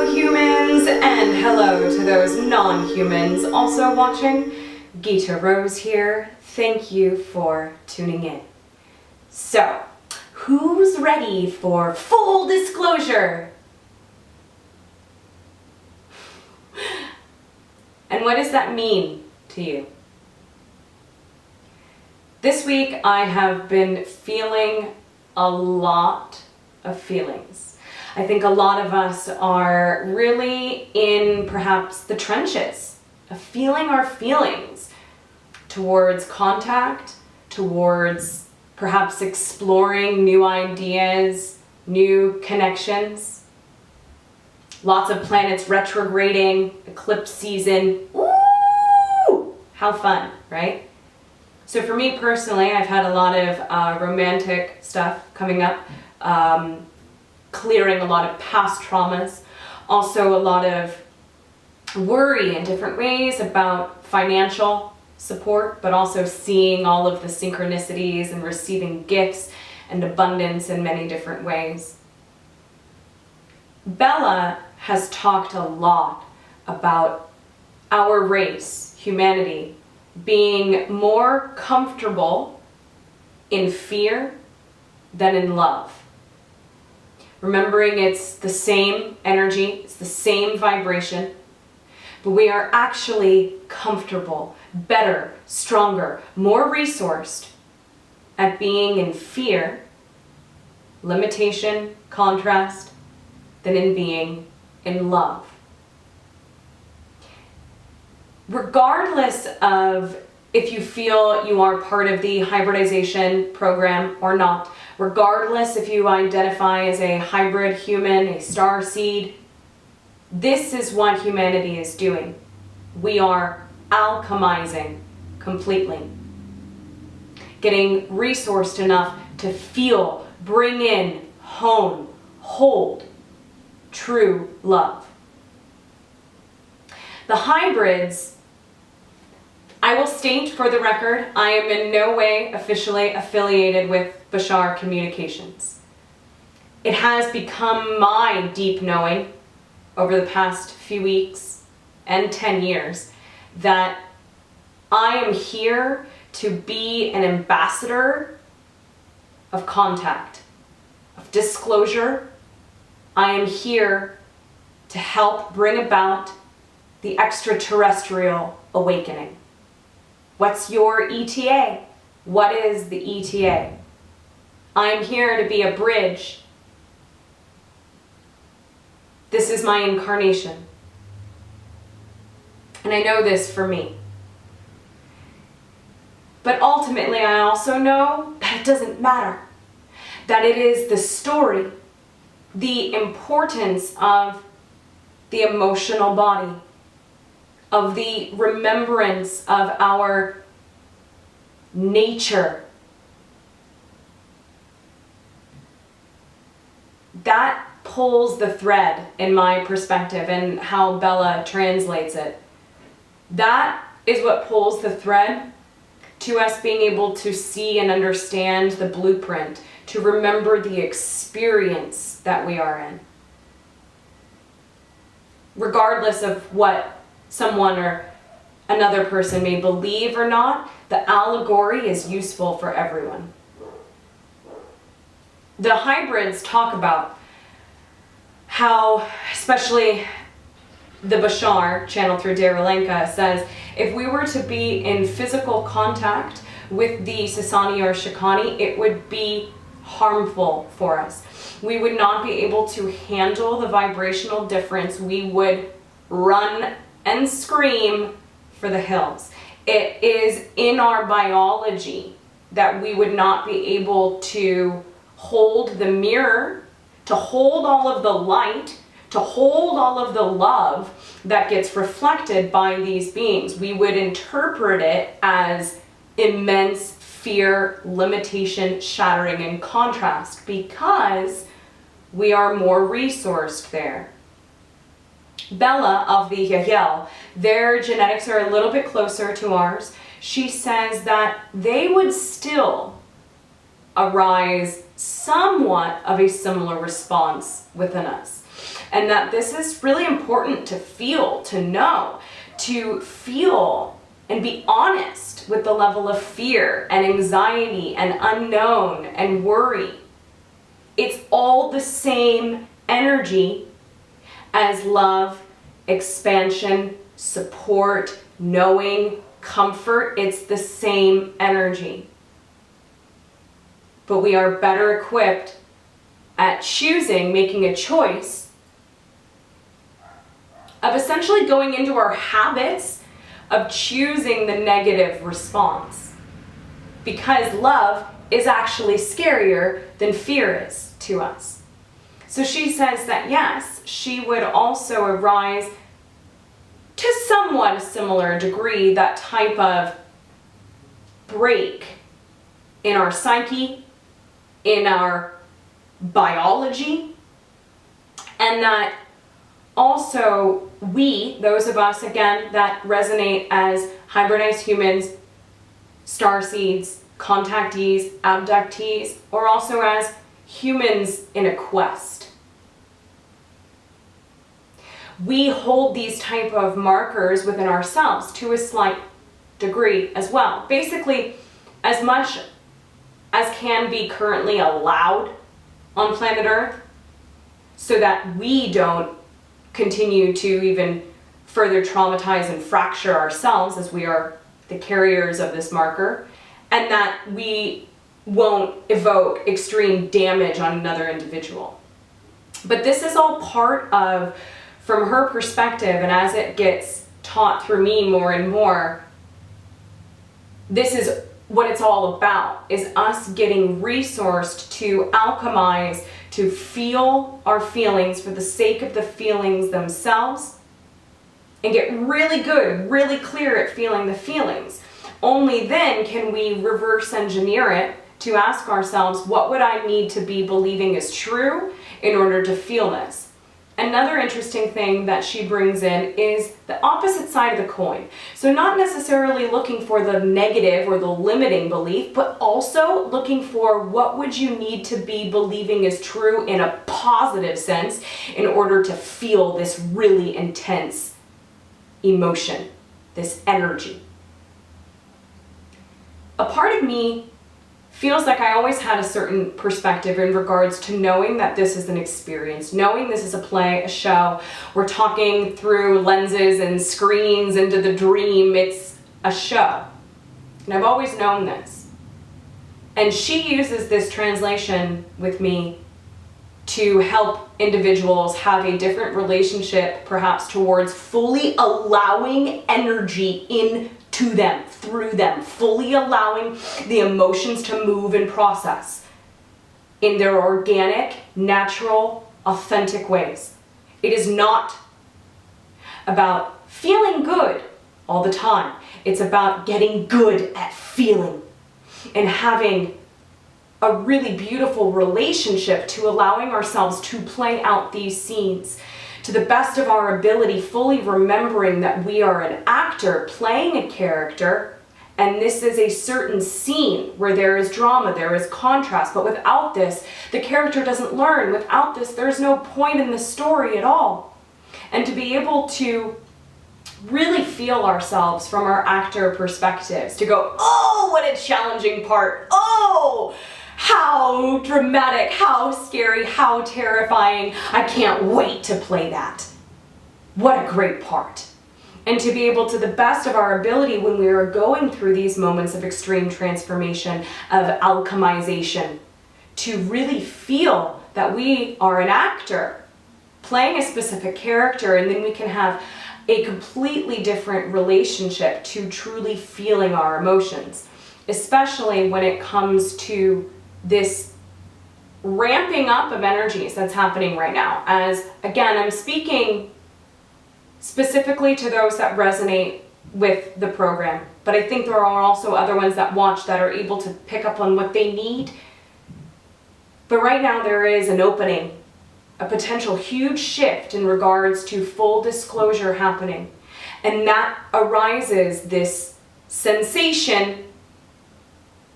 Hello humans, and hello to those non-humans also watching. Gita Rose here. Thank you for tuning in. So, who's ready for full disclosure? And what does that mean to you? This week I have been feeling a lot of feelings. I think a lot of us are really in perhaps the trenches of feeling our feelings towards contact, towards perhaps exploring new ideas, new connections. Lots of planets retrograding, eclipse season. Ooh! How fun, right? So for me personally, I've had a lot of romantic stuff coming up. Clearing a lot of past traumas, also a lot of worry in different ways about financial support, but also seeing all of the synchronicities and receiving gifts and abundance in many different ways. Bella has talked a lot about our race, humanity, being more comfortable in fear than in love. Remembering it's the same energy, it's the same vibration, but we are actually comfortable, better, stronger, more resourced at being in fear, limitation, contrast, than in being in love. Regardless of if you feel you are part of the hybridization program or not, regardless if you identify as a hybrid human, a star seed, this is what humanity is doing. We are alchemizing completely. Getting resourced enough to feel, bring in, hone, hold true love. The hybrids, I will state for the record, I am in no way officially affiliated with Bashar Communications. It has become my deep knowing over the past few weeks and 10 years that I am here to be an ambassador of contact, of disclosure. I am here to help bring about the extraterrestrial awakening. What's your ETA? What is the ETA? I'm here to be a bridge. This is my incarnation. And I know this for me. But ultimately, I also know that it doesn't matter. That it is the story, the importance of the emotional body, of the remembrance of our nature. That pulls the thread in my perspective and how Bella translates it. That is what pulls the thread to us being able to see and understand the blueprint, to remember the experience that we are in. Regardless of what someone or another person may believe or not, the allegory is useful for everyone. The hybrids talk about how, especially the Bashar, channeled through Derilenka, says, if we were to be in physical contact with the Sasani or Shikani, it would be harmful for us. We would not be able to handle the vibrational difference. We would run and scream for the hills. It is in our biology that we would not be able to hold the mirror, to hold all of the light, to hold all of the love that gets reflected by these beings. We would interpret it as immense fear, limitation, shattering, and contrast because we are more resourced there. Bella of the Yahyel, their genetics are a little bit closer to ours. She says that they would still arise somewhat of a similar response within us. And that this is really important to feel, to know, to feel and be honest with the level of fear and anxiety and unknown and worry. It's all the same energy as love, expansion, support, knowing, comfort. It's the same energy. But we are better equipped at choosing, making a choice of essentially going into our habits of choosing the negative response. Because love is actually scarier than fear is to us. So she says that yes, she would also arise to somewhat a similar degree, that type of break in our psyche, in our biology, and that also we, those of us again that resonate as hybridized humans, starseeds, contactees, abductees, or also as humans in a quest. We hold these type of markers within ourselves to a slight degree as well. Basically, as much as can be currently allowed on planet Earth, so that we don't continue to even further traumatize and fracture ourselves as we are the carriers of this marker, and that we won't evoke extreme damage on another individual. But this is all part of, from her perspective, and as it gets taught through me more and more, this is what it's all about, is us getting resourced to alchemize, to feel our feelings for the sake of the feelings themselves, and get really good, really clear at feeling the feelings. Only then can we reverse engineer it to ask ourselves, what would I need to be believing is true in order to feel this? Another interesting thing that she brings in is the opposite side of the coin. So not necessarily looking for the negative or the limiting belief, but also looking for what would you need to be believing is true in a positive sense in order to feel this really intense emotion, this energy. A part of me feels like I always had a certain perspective in regards to knowing that this is an experience, knowing this is a play, a show. We're talking through lenses and screens into the dream. It's a show. And I've always known this. And she uses this translation with me to help individuals have a different relationship, perhaps towards fully allowing energy into them, through them, fully allowing the emotions to move and process in their organic, natural, authentic ways. It is not about feeling good all the time. It's about getting good at feeling and having a really beautiful relationship to allowing ourselves to play out these scenes to the best of our ability, fully remembering that we are an actor playing a character, and this is a certain scene where there is drama, there is contrast, but without this, the character doesn't learn. Without this, there's no point in the story at all. And to be able to really feel ourselves from our actor perspectives, to go, oh, what a challenging part, oh, how dramatic, how scary, how terrifying. I can't wait to play that. What a great part. And to be able to the best of our ability when we are going through these moments of extreme transformation, of alchemization, to really feel that we are an actor playing a specific character, and then we can have a completely different relationship to truly feeling our emotions, especially when it comes to this ramping up of energies that's happening right now. As again, I'm speaking specifically to those that resonate with the program, but I think there are also other ones that watch that are able to pick up on what they need. But right now there is an opening, a potential huge shift in regards to full disclosure happening, and that arises this sensation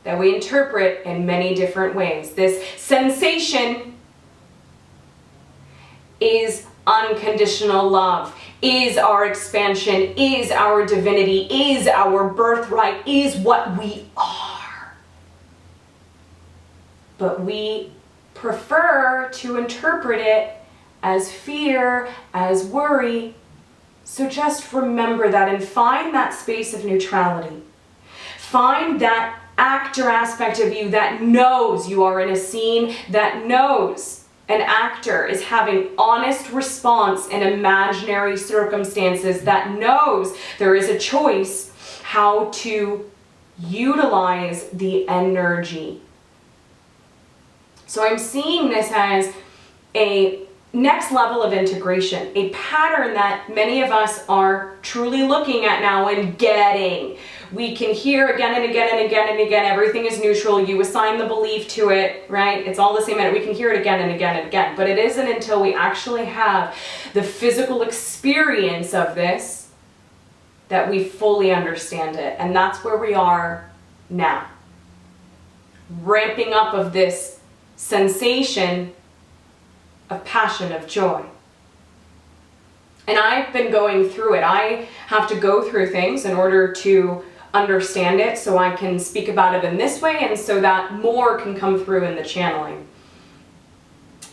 that we interpret in many different ways. This sensation is unconditional love, is our expansion, is our divinity, is our birthright, is what we are. But we prefer to interpret it as fear, as worry. So just remember that and find that space of neutrality. Find that actor aspect of you that knows you are in a scene, that knows an actor is having honest response in imaginary circumstances, that knows there is a choice how to utilize the energy. So I'm seeing this as a next level of integration, a pattern that many of us are truly looking at now and getting. We can hear again and again and again and again, everything is neutral, you assign the belief to it, right? It's all the same, and we can hear it again and again and again, but it isn't until we actually have the physical experience of this that we fully understand it, and that's where we are now. Ramping up of this sensation of passion, of joy. And I've been going through it. I have to go through things in order to understand it so I can speak about it in this way and so that more can come through in the channeling.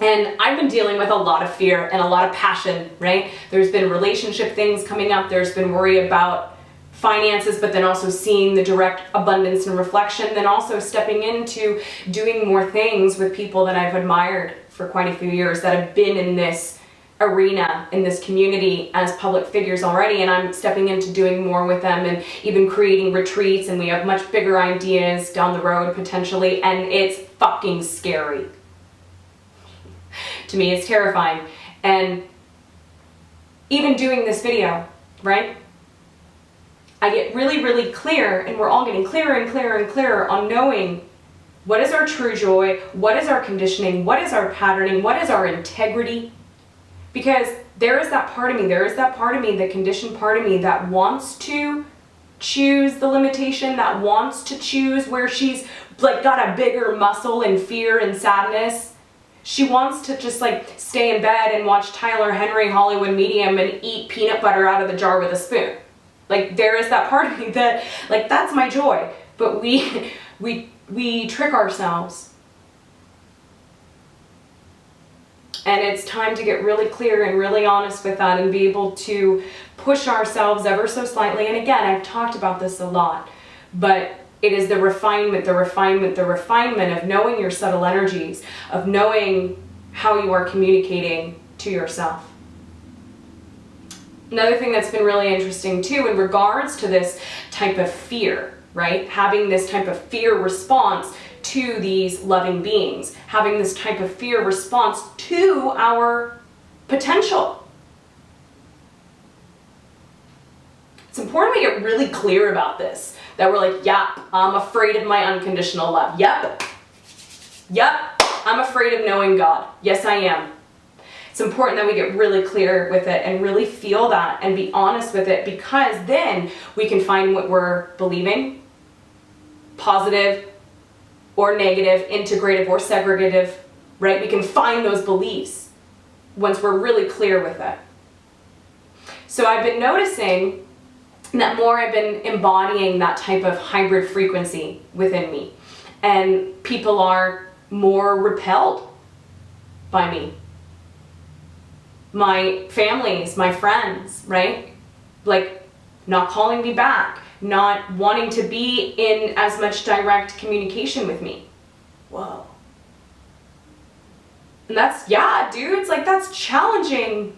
And I've been dealing with a lot of fear and a lot of passion, right? There's been relationship things coming up. There's been worry about finances, but then also seeing the direct abundance and reflection, then also stepping into doing more things with people that I've admired for quite a few years that have been in this arena, in this community as public figures already, and I'm stepping into doing more with them and even creating retreats, and we have much bigger ideas down the road potentially, and it's fucking scary. To me, it's terrifying. And even doing this video, right? I get really, really clear, and we're all getting clearer and clearer and clearer on knowing what is our true joy, what is our conditioning, what is our patterning, what is our integrity. Because there is that part of me, the conditioned part of me that wants to choose the limitation, that wants to choose where she's like got a bigger muscle in fear and sadness. She wants to just like stay in bed and watch Tyler Henry Hollywood Medium and eat peanut butter out of the jar with a spoon. Like there is that part of me that like that's my joy. But we trick ourselves. And it's time to get really clear and really honest with that and be able to push ourselves ever so slightly. And again, I've talked about this a lot, but it is the refinement of knowing your subtle energies, of knowing how you are communicating to yourself. Another thing that's been really interesting too in regards to this type of fear, right? Having this type of fear response to these loving beings, having this type of fear response to our potential. It's important we get really clear about this, that we're like, yep, I'm afraid of my unconditional love. Yep, I'm afraid of knowing God. Yes, I am. It's important that we get really clear with it and really feel that and be honest with it, because then we can find what we're believing, positive or negative, integrative or segregative, right? We can find those beliefs once we're really clear with it. So I've been noticing that more I've been embodying that type of hybrid frequency within me, and people are more repelled by me. My families, my friends, right? Like not calling me back, not wanting to be in as much direct communication with me. Whoa. And that's, yeah, dudes, like that's challenging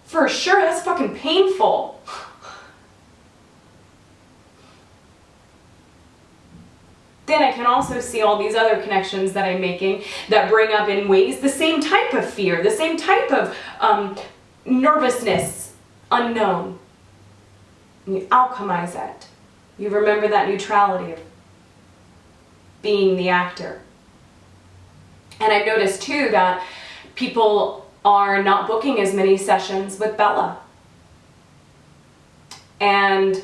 for sure. That's fucking painful. Then I can also see all these other connections that I'm making that bring up in ways the same type of fear, the same type of nervousness, unknown. You alchemize it. You remember that neutrality of being the actor. And I've noticed too that people are not booking as many sessions with Bella. And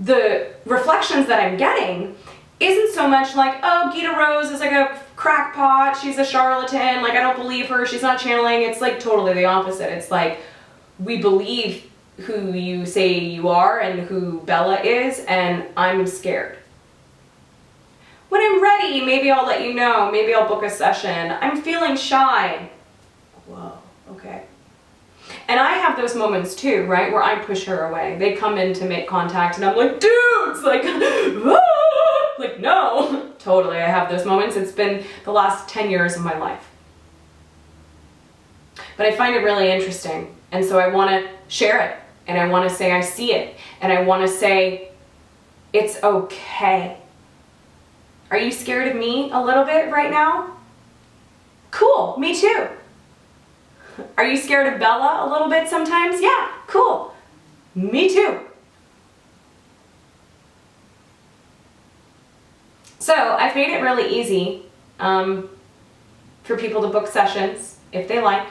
the reflections that I'm getting isn't so much like, oh, Gita Rose is like a crackpot, she's a charlatan, like I don't believe her, she's not channeling. It's like totally the opposite. It's like, we believe who you say you are and who Bella is, and I'm scared. When I'm ready, maybe I'll let you know, maybe I'll book a session. I'm feeling shy. Whoa, okay. And I have those moments too, right, where I push her away. They come in to make contact and I'm like, dudes, like, ah! Like, no. Totally, I have those moments. It's been the last 10 years of my life. But I find it really interesting. And so I want to share it. And I want to say I see it. And I want to say it's okay. Are you scared of me a little bit right now? Cool, me too. Are you scared of Bella a little bit sometimes? Yeah, cool. Me too. So I've made it really easy for people to book sessions if they like.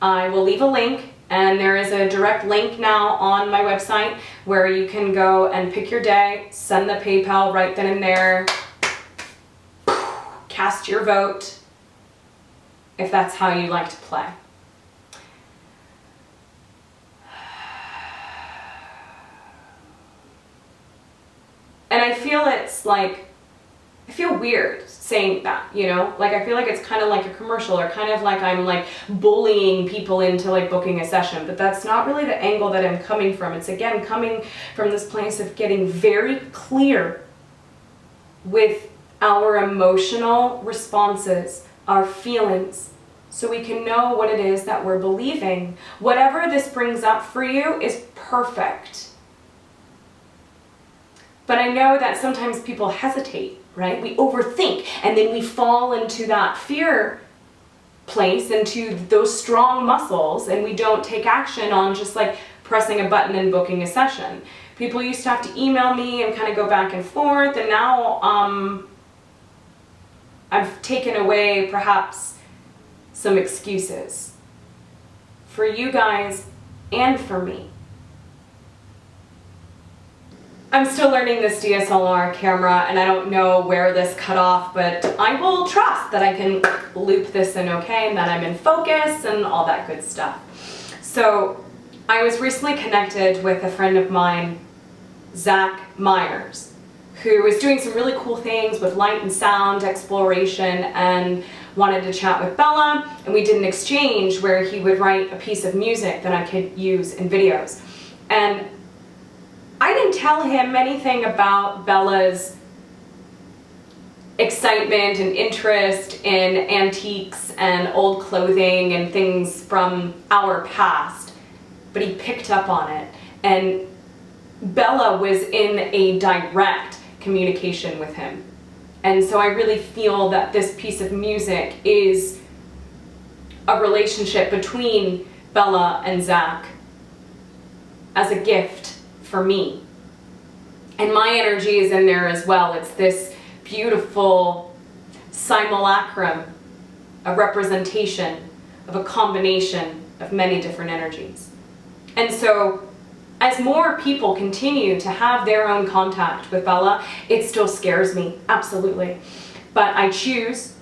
I will leave a link, and there is a direct link now on my website where you can go and pick your day, send the PayPal right then and there, cast your vote if that's how you like to play. And I feel it's like, I feel weird saying that, you know? Like, I feel like it's kind of like a commercial, or kind of like I'm like bullying people into like booking a session, but that's not really the angle that I'm coming from. It's again coming from this place of getting very clear with our emotional responses, our feelings, so we can know what it is that we're believing. Whatever this brings up for you is perfect. But I know that sometimes people hesitate, right? We overthink, and then we fall into that fear place, into those strong muscles, and we don't take action on just like pressing a button and booking a session. People used to have to email me and kind of go back and forth, and now I've taken away perhaps some excuses for you guys and for me. I'm still learning this DSLR camera, and I don't know where this cut off, but I will trust that I can loop this in okay, and that I'm in focus and all that good stuff. So I was recently connected with a friend of mine, Zack Meyers, who was doing some really cool things with light and sound exploration, and wanted to chat with Bella, and we did an exchange where he would write a piece of music that I could use in videos. And I didn't tell him anything about Bella's excitement and interest in antiques and old clothing and things from our past, but he picked up on it. And Bella was in a direct communication with him. And so I really feel that this piece of music is a relationship between Bella and Zack as a gift for me. And my energy is in there as well. It's this beautiful simulacrum, a representation of a combination of many different energies. And so as more people continue to have their own contact with Bella, it still scares me, absolutely. But I choose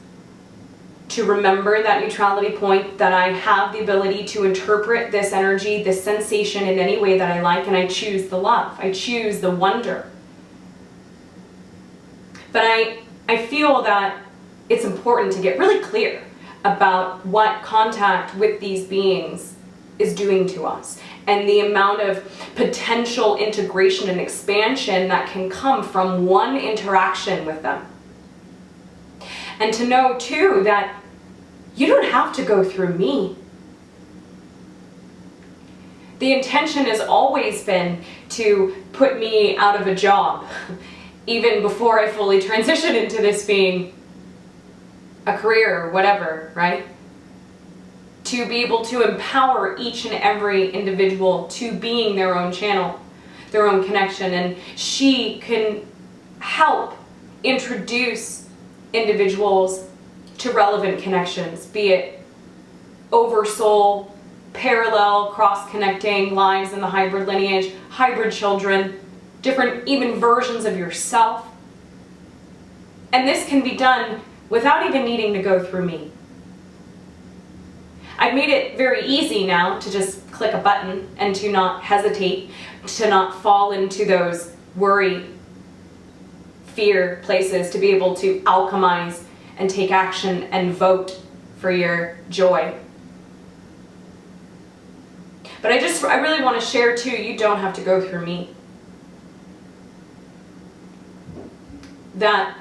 to remember that neutrality point, that I have the ability to interpret this energy, this sensation in any way that I like, and I choose the love. I choose the wonder. But I feel that it's important to get really clear about what contact with these beings is doing to us, and the amount of potential integration and expansion that can come from one interaction with them. And to know too that you don't have to go through me. The intention has always been to put me out of a job, even before I fully transition into this being a career or whatever, right? To be able to empower each and every individual to being their own channel, their own connection, and she can help introduce individuals to relevant connections, be it oversoul, parallel, cross-connecting lives in the hybrid lineage, hybrid children, different even versions of yourself. And this can be done without even needing to go through me. I've made it very easy now to just click a button and to not hesitate, to not fall into those worry, fear places, to be able to alchemize and take action and vote for your joy. But I really want to share too, you don't have to go through me. That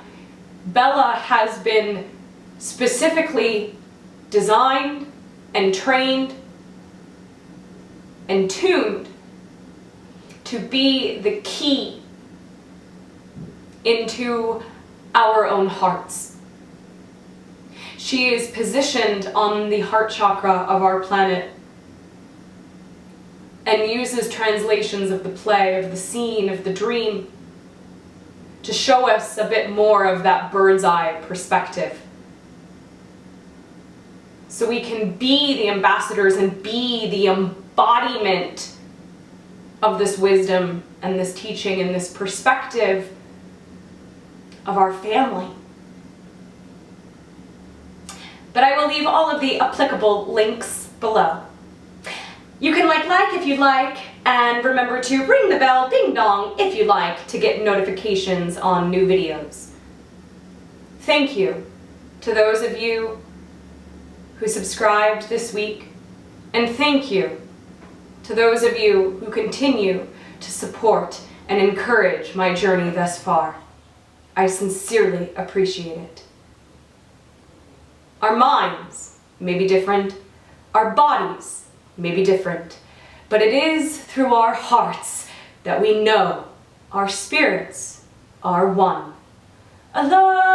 Bella has been specifically designed and trained and tuned to be the key into our own hearts. She is positioned on the heart chakra of our planet and uses translations of the play, of the scene, of the dream to show us a bit more of that bird's eye perspective. So we can be the ambassadors and be the embodiment of this wisdom and this teaching and this perspective of our family. But I will leave all of the applicable links below. You can like if you'd like, and remember to ring the bell, ding dong, if you'd like, to get notifications on new videos. Thank you to those of you who subscribed this week, and thank you to those of you who continue to support and encourage my journey thus far. I sincerely appreciate it. Our minds may be different, our bodies may be different, but it is through our hearts that we know our spirits are one. Aloha!